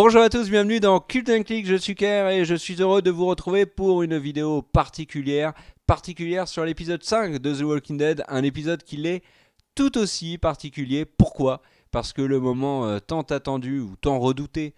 Bonjour à tous, bienvenue dans Cult & Click, je suis Ker et je suis heureux de vous retrouver pour une vidéo particulière sur l'épisode 5 de The Walking Dead, un épisode qui l'est tout aussi particulier. Pourquoi ? Parce que le moment tant attendu ou tant redouté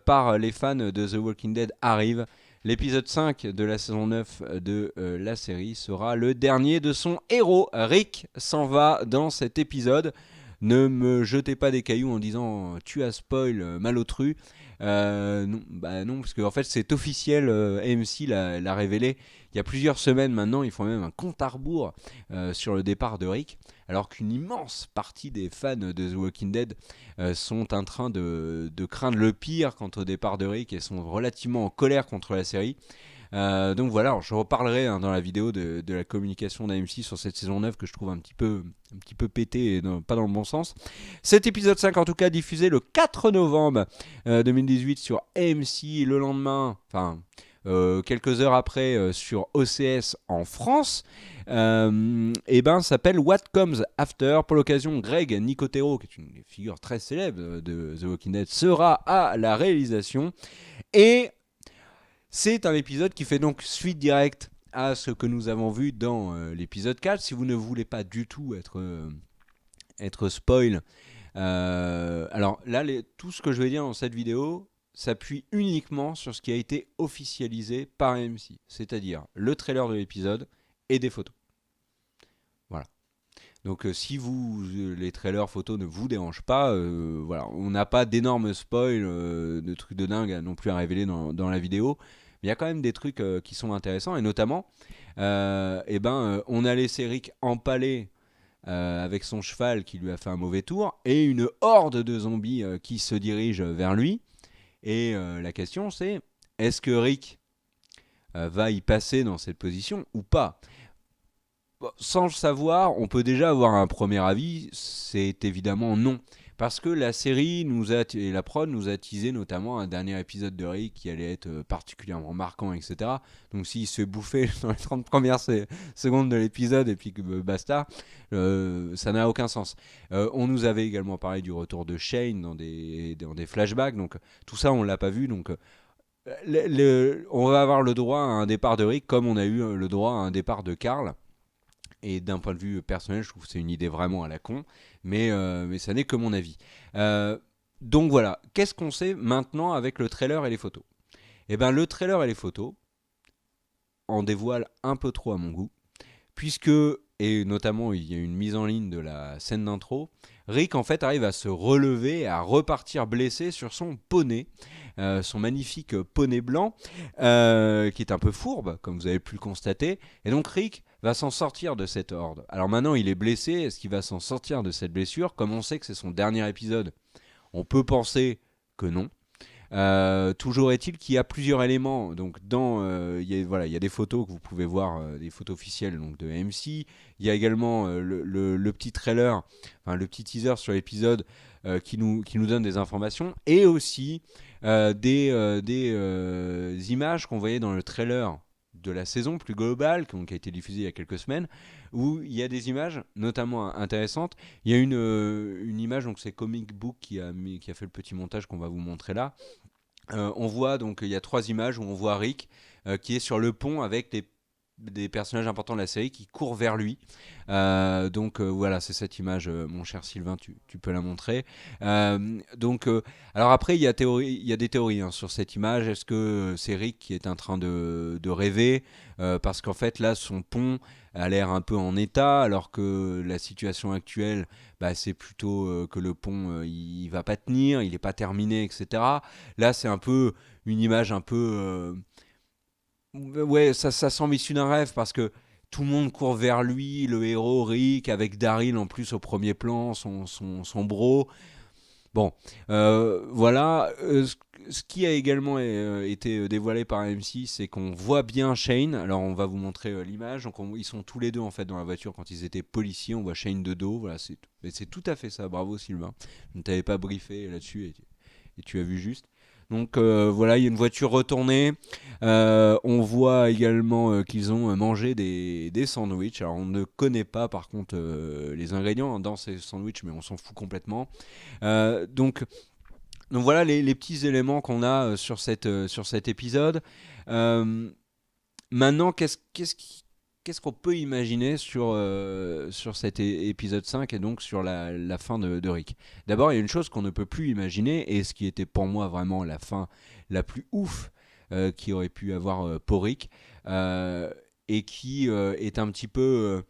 par les fans de The Walking Dead arrive. L'épisode 5 de la saison 9 de la série sera le dernier de son héros. Rick s'en va dans cet épisode. Ne me jetez pas des cailloux en disant tu as spoil malotru. Non, parce qu'en fait c'est officiel, AMC l'a révélé il y a plusieurs semaines maintenant. Ils font même un compte à rebours sur le départ de Rick, alors qu'une immense partie des fans de The Walking Dead sont en train de craindre le pire quant au départ de Rick et sont relativement en colère contre la série. Donc voilà, alors je reparlerai dans la vidéo de la communication d'AMC sur cette saison 9 que je trouve un petit peu pété et pas dans le bon sens. Cet épisode 5 en tout cas diffusé le 4 novembre 2018 sur AMC, le lendemain, quelques heures après sur OCS en France, et s'appelle What Comes After. Pour l'occasion, Greg Nicotero, qui est une figure très célèbre de The Walking Dead, sera à la réalisation. Et c'est un épisode qui fait donc suite directe à ce que nous avons vu dans l'épisode 4. Si vous ne voulez pas du tout être spoil, alors là, tout ce que je vais dire dans cette vidéo s'appuie uniquement sur ce qui a été officialisé par AMC, c'est-à-dire le trailer de l'épisode et des photos. Voilà. Donc si les trailers photos ne vous dérangent pas, voilà, on n'a pas d'énormes spoils, de trucs de dingue non plus à révéler dans la vidéo. Mais il y a quand même des trucs qui sont intéressants, et notamment, on a laissé Rick empaler avec son cheval qui lui a fait un mauvais tour, et une horde de zombies qui se dirige vers lui. Et la question c'est, est-ce que Rick va y passer dans cette position ou pas ? Bon, sans le savoir, on peut déjà avoir un premier avis, c'est évidemment non. Parce que la série et la prod nous a teasé notamment un dernier épisode de Rick qui allait être particulièrement marquant, etc. Donc s'il se fait bouffer dans les 30 premières secondes de l'épisode et puis que basta, ça n'a aucun sens. On nous avait également parlé du retour de Shane dans des flashbacks, donc tout ça on l'a pas vu. Donc on va avoir le droit à un départ de Rick comme on a eu le droit à un départ de Carl. Et d'un point de vue personnel, je trouve que c'est une idée vraiment à la con, mais ça n'est que mon avis. Donc voilà, qu'est-ce qu'on sait maintenant avec le trailer et les photos ? Eh bien, le trailer et les photos en dévoilent un peu trop à mon goût, puisque, et notamment il y a une mise en ligne de la scène d'intro, Rick en fait arrive à se relever et à repartir blessé sur son poney, son magnifique poney blanc, qui est un peu fourbe, comme vous avez pu le constater. Et donc Rick va s'en sortir de cette horde. Alors maintenant il est blessé, est-ce qu'il va s'en sortir de cette blessure ? Comme on sait que c'est son dernier épisode, on peut penser que non. Toujours est-il qu'il y a plusieurs éléments. Donc il y a des photos que vous pouvez voir, des photos officielles donc de AMC. Il y a également le petit trailer, le petit teaser sur l'épisode qui nous donne des informations, et aussi des images qu'on voyait dans le trailer de la saison plus globale, qui a été diffusée il y a quelques semaines, où il y a des images notamment intéressantes. Il y a une image, donc c'est Comic Book qui a fait le petit montage qu'on va vous montrer là. On voit donc, il y a 3 images où on voit Rick qui est sur le pont avec des personnages importants de la série qui courent vers lui. Voilà, c'est cette image, mon cher Sylvain, tu peux la montrer. Alors après, il y a des théories sur cette image. Est-ce que c'est Rick qui est en train de rêver parce qu'en fait là, son pont a l'air un peu en état, alors que la situation actuelle, c'est plutôt que le pont il va pas tenir, il est pas terminé, etc. Là, c'est un peu une image un peu ouais, ça semble issu d'un rêve, parce que tout le monde court vers lui, le héros Rick, avec Daryl en plus au premier plan, son bro. Bon, voilà. Ce qui a également été dévoilé par AMC, c'est qu'on voit bien Shane. Alors on va vous montrer l'image. Donc ils sont tous les deux en fait dans la voiture quand ils étaient policiers. On voit Shane de dos. Voilà, c'est tout à fait ça. Bravo Sylvain. Je ne t'avais pas briefé là-dessus et tu as vu juste. Donc voilà, il y a une voiture retournée. On voit également qu'ils ont mangé des sandwichs. Alors on ne connaît pas par contre les ingrédients dans ces sandwichs, mais on s'en fout complètement. Donc Donc voilà les petits éléments qu'on a sur cet épisode. Euh, Maintenant, qu'est-ce qu'on peut imaginer sur cet épisode 5 et donc sur la fin de Rick. D'abord, il y a une chose qu'on ne peut plus imaginer, et ce qui était pour moi vraiment la fin la plus ouf qui aurait pu avoir pour Rick, euh, et qui est un petit peu...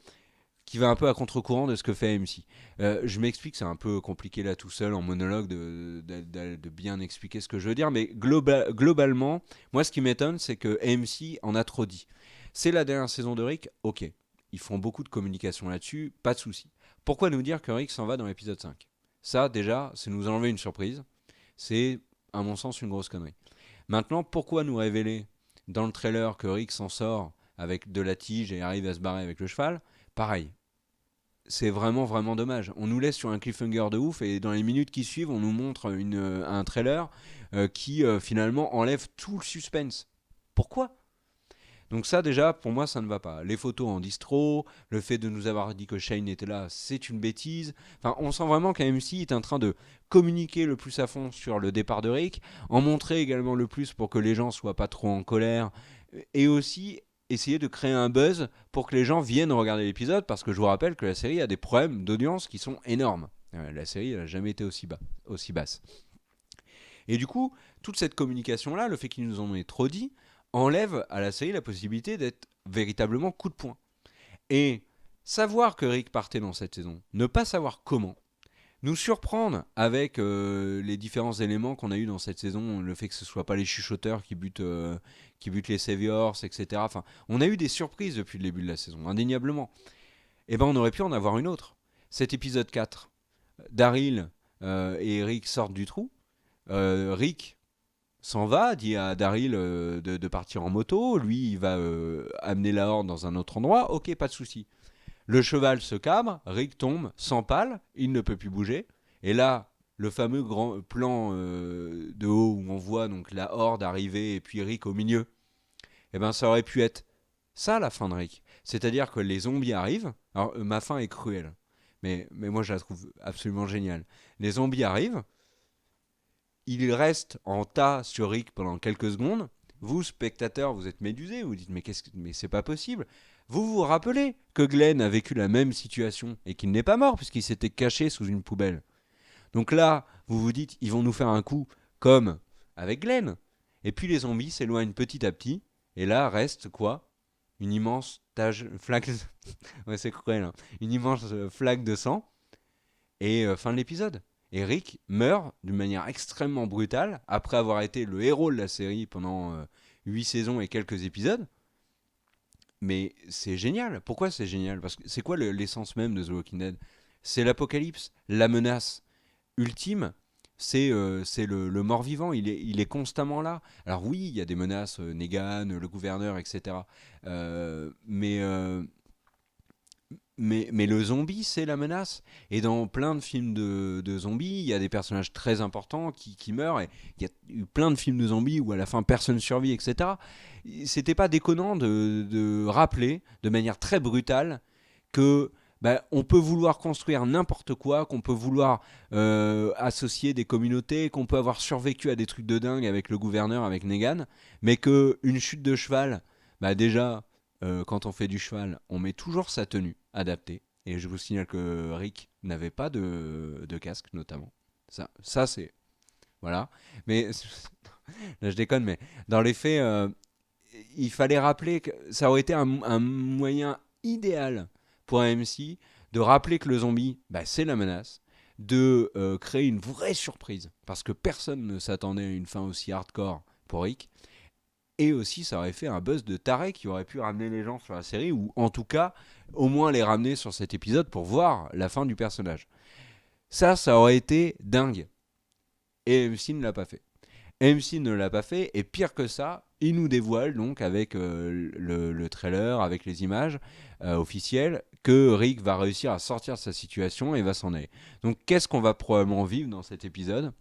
qui va un peu à contre-courant de ce que fait AMC. Je m'explique, c'est un peu compliqué là tout seul en monologue de bien expliquer ce que je veux dire, mais globalement, moi ce qui m'étonne, c'est que AMC en a trop dit. C'est la dernière saison de Rick, ok. Ils font beaucoup de communication là-dessus, pas de souci. Pourquoi nous dire que Rick s'en va dans l'épisode 5? Ça, déjà, c'est nous enlever une surprise. C'est, à mon sens, une grosse connerie. Maintenant, pourquoi nous révéler dans le trailer que Rick s'en sort avec de la tige et arrive à se barrer avec le cheval? Pareil, c'est vraiment vraiment dommage. On nous laisse sur un cliffhanger de ouf et dans les minutes qui suivent, on nous montre un trailer qui finalement enlève tout le suspense. Pourquoi? Donc ça déjà, pour moi, ça ne va pas. Les photos en disent trop, le fait de nous avoir dit que Shane était là, c'est une bêtise. Enfin, on sent vraiment qu'AMC est en train de communiquer le plus à fond sur le départ de Rick, en montrer également le plus pour que les gens soient pas trop en colère, et aussi essayer de créer un buzz pour que les gens viennent regarder l'épisode, parce que je vous rappelle que la série a des problèmes d'audience qui sont énormes. La série n'a jamais été aussi basse. Et du coup, toute cette communication-là, le fait qu'ils nous en aient trop dit, enlève à la série la possibilité d'être véritablement coup de poing. Et savoir que Rick partait dans cette saison, ne pas savoir comment, nous surprendre avec les différents éléments qu'on a eu dans cette saison, le fait que ce soit pas les chuchoteurs qui butent les Saviors, etc. Enfin, on a eu des surprises depuis le début de la saison, indéniablement. Et ben on aurait pu en avoir une autre. Cet épisode 4, Daryl et Rick sortent du trou. Rick s'en va, dit à Daryl de partir en moto. Lui, il va amener la horde dans un autre endroit. Ok, pas de souci. Le cheval se cabre, Rick tombe, s'empale, il ne peut plus bouger. Et là, le fameux grand plan de haut où on voit donc la horde arriver et puis Rick au milieu. Eh ben, ça aurait pu être ça la fin de Rick. C'est-à-dire que les zombies arrivent. Alors, ma fin est cruelle, mais moi je la trouve absolument géniale. Les zombies arrivent, il reste en tas sur Rick pendant quelques secondes. Vous, spectateurs, vous êtes médusés, vous dites mais c'est pas possible. Vous vous rappelez que Glenn a vécu la même situation et qu'il n'est pas mort puisqu'il s'était caché sous une poubelle. Donc là, vous vous dites ils vont nous faire un coup comme avec Glenn. Et puis les zombies s'éloignent petit à petit et là reste quoi? Une immense flaque, ouais c'est cruel, hein. Une immense flaque de sang et fin de l'épisode. Et Rick meurt d'une manière extrêmement brutale après avoir été le héros de la série pendant 8 saisons et quelques épisodes. Mais c'est génial. Pourquoi c'est génial? Parce que c'est quoi l'essence même de The Walking Dead? C'est l'apocalypse, la menace ultime. C'est le mort-vivant, il est constamment là. Alors oui, il y a des menaces, Negan, le gouverneur, etc. Mais le zombie, c'est la menace. Et dans plein de films de zombies, il y a des personnages très importants qui meurent. Et il y a eu plein de films de zombies où à la fin personne survit, etc. C'était pas déconnant de rappeler de manière très brutale que bah, on peut vouloir construire n'importe quoi, qu'on peut vouloir associer des communautés, qu'on peut avoir survécu à des trucs de dingue avec le gouverneur, avec Negan, mais que une chute de cheval, bah déjà, quand on fait du cheval, on met toujours sa tenue adaptée. Et je vous signale que Rick n'avait pas de casque, notamment. Ça c'est. Voilà. Mais. Là, je déconne, mais dans les faits, il fallait rappeler que ça aurait été un moyen idéal pour AMC de rappeler que le zombie, bah, c'est la menace, de créer une vraie surprise, parce que personne ne s'attendait à une fin aussi hardcore pour Rick. Et aussi, ça aurait fait un buzz de taré qui aurait pu ramener les gens sur la série, ou en tout cas, au moins les ramener sur cet épisode pour voir la fin du personnage. Ça aurait été dingue. Et AMC ne l'a pas fait. AMC ne l'a pas fait, et pire que ça, il nous dévoile donc avec le trailer, avec les images officielles, que Rick va réussir à sortir de sa situation et va s'en aller. Donc qu'est-ce qu'on va probablement vivre dans cet épisode?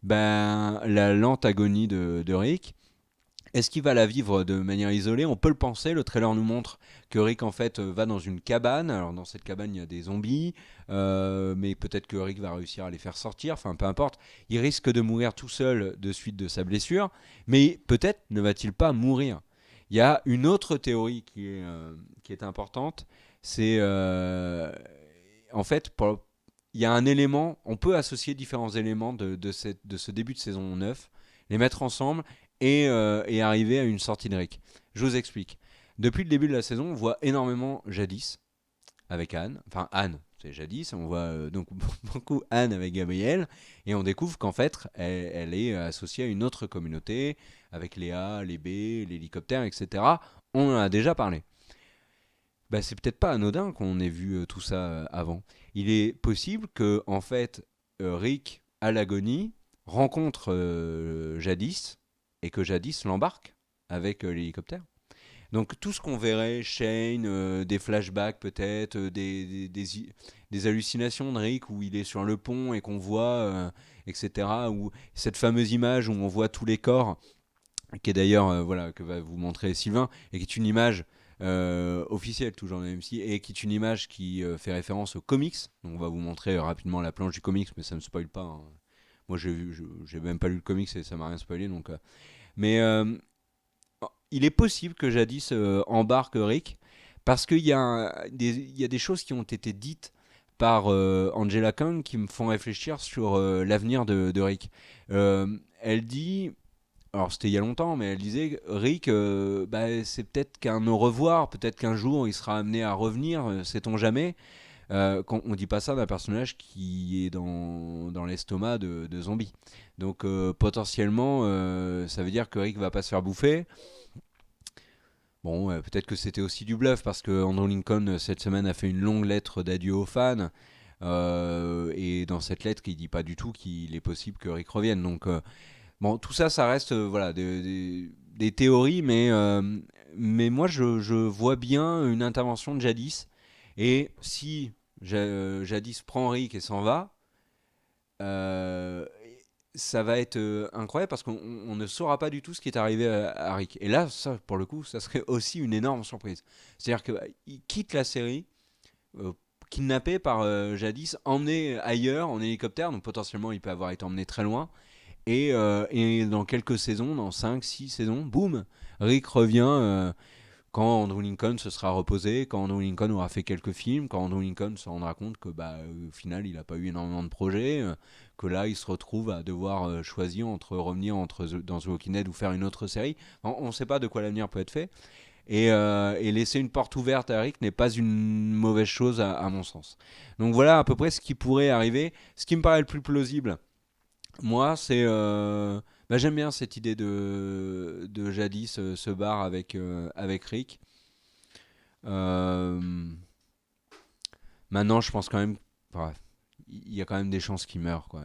Ben, la lente agonie de Rick, Est-ce qu'il va la vivre de manière isolée? On peut le penser. Le trailer nous montre que Rick en fait va dans une cabane. Alors dans cette cabane il y a des zombies, mais peut-être que Rick va réussir à les faire sortir. Enfin peu importe. Il risque de mourir tout seul de suite de sa blessure, mais peut-être ne va-t-il pas mourir. Il y a une autre théorie qui est importante. C'est en fait il y a un élément. On peut associer différents éléments de ce début de saison 9, les mettre ensemble et arriver à une sortie de Rick. Je vous explique. Depuis le début de la saison, on voit énormément Jadis avec Anne. Enfin, Anne, c'est Jadis. On voit donc beaucoup Anne avec Gabriel. Et on découvre qu'en fait, elle est associée à une autre communauté, avec Léa, les B, l'hélicoptère, etc. On en a déjà parlé. Bah, c'est peut-être pas anodin qu'on ait vu tout ça avant. Il est possible que, en fait, Rick, à l'agonie, rencontre Jadis et que Jadis l'embarque avec l'hélicoptère. Donc tout ce qu'on verrait, Shane, des flashbacks peut-être, des hallucinations de Rick où il est sur le pont et qu'on voit, etc. Ou cette fameuse image où on voit tous les corps, qui est d'ailleurs, voilà, que va vous montrer Sylvain, et qui est une image officielle toujours de MC, et qui est une image qui fait référence aux comics. Donc on va vous montrer rapidement la planche du comics, mais ça ne spoil pas. Hein. Moi j'ai même pas lu le comics et ça m'a rien spoilé. Donc, mais il est possible que Jadis embarque Rick parce qu'il y a des choses qui ont été dites par Angela Kang qui me font réfléchir sur l'avenir de Rick. Elle dit, alors c'était il y a longtemps, mais elle disait Rick, bah, c'est peut-être qu'un au revoir, peut-être qu'un jour il sera amené à revenir, sait-on jamais. On dit pas ça d'un personnage qui est dans l'estomac de zombies. Donc potentiellement, ça veut dire que Rick va pas se faire bouffer. Bon, peut-être que c'était aussi du bluff parce que Andrew Lincoln cette semaine a fait une longue lettre d'adieu aux fans. Et dans cette lettre, il dit pas du tout qu'il est possible que Rick revienne. Donc, bon, tout ça, ça reste voilà, des théories, mais moi, je vois bien une intervention de Jadis. Et si Jadis prend Rick et s'en va, euh, ça va être incroyable parce qu'on ne saura pas du tout ce qui est arrivé à Rick. Et là, ça, pour le coup, ça serait aussi une énorme surprise. C'est-à-dire qu'il quitte la série, euh, kidnappé par Jadis, emmené ailleurs en hélicoptère, donc potentiellement il peut avoir été emmené très loin. Et dans quelques saisons, dans 5, 6 saisons, boum, Rick revient quand Andrew Lincoln se sera reposé, quand Andrew Lincoln aura fait quelques films, quand Andrew Lincoln se rendra compte que bah, au final il n'a pas eu énormément de projets, que là il se retrouve à devoir choisir entre revenir dans The Walking Dead ou faire une autre série. On ne sait pas de quoi l'avenir peut être fait. Et laisser une porte ouverte à Rick n'est pas une mauvaise chose à mon sens. Donc voilà à peu près ce qui pourrait arriver. Ce qui me paraît le plus plausible, moi, c'est. Bah, j'aime bien cette idée de Jadis se barre avec Rick. Euh, Maintenant, je pense quand même. Bref, il y a quand même des chances qu'il meure. Quoi.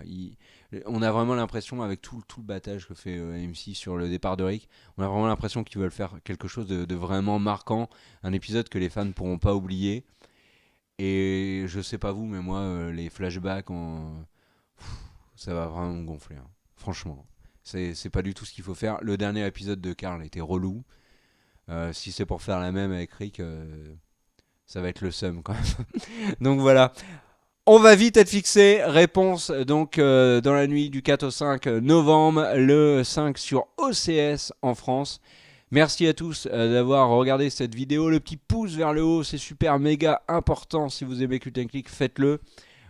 On a vraiment l'impression, avec tout le battage que fait MC sur le départ de Rick, on a vraiment l'impression qu'ils veulent faire quelque chose de vraiment marquant. Un épisode que les fans ne pourront pas oublier. Et je sais pas vous, mais moi, les flashbacks, ça va vraiment me gonfler. Hein. Franchement. C'est pas du tout ce qu'il faut faire. Le dernier épisode de Carl était relou. Si c'est pour faire la même avec Rick, ça va être le seum quand même. Donc voilà. On va vite être fixé. Réponse donc dans la nuit du 4 au 5 novembre, le 5 sur OCS en France. Merci à tous d'avoir regardé cette vidéo. Le petit pouce vers le haut, c'est super méga important. Si vous aimez Cult & Click, faites-le.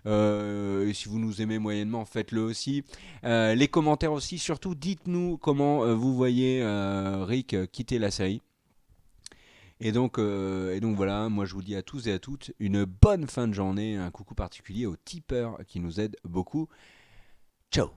Et si vous nous aimez moyennement, faites-le aussi. Les commentaires aussi, surtout, dites-nous comment vous voyez Rick quitter la série. Et donc voilà, moi je vous dis à tous et à toutes une bonne fin de journée, un coucou particulier aux tipeurs qui nous aident beaucoup. Ciao.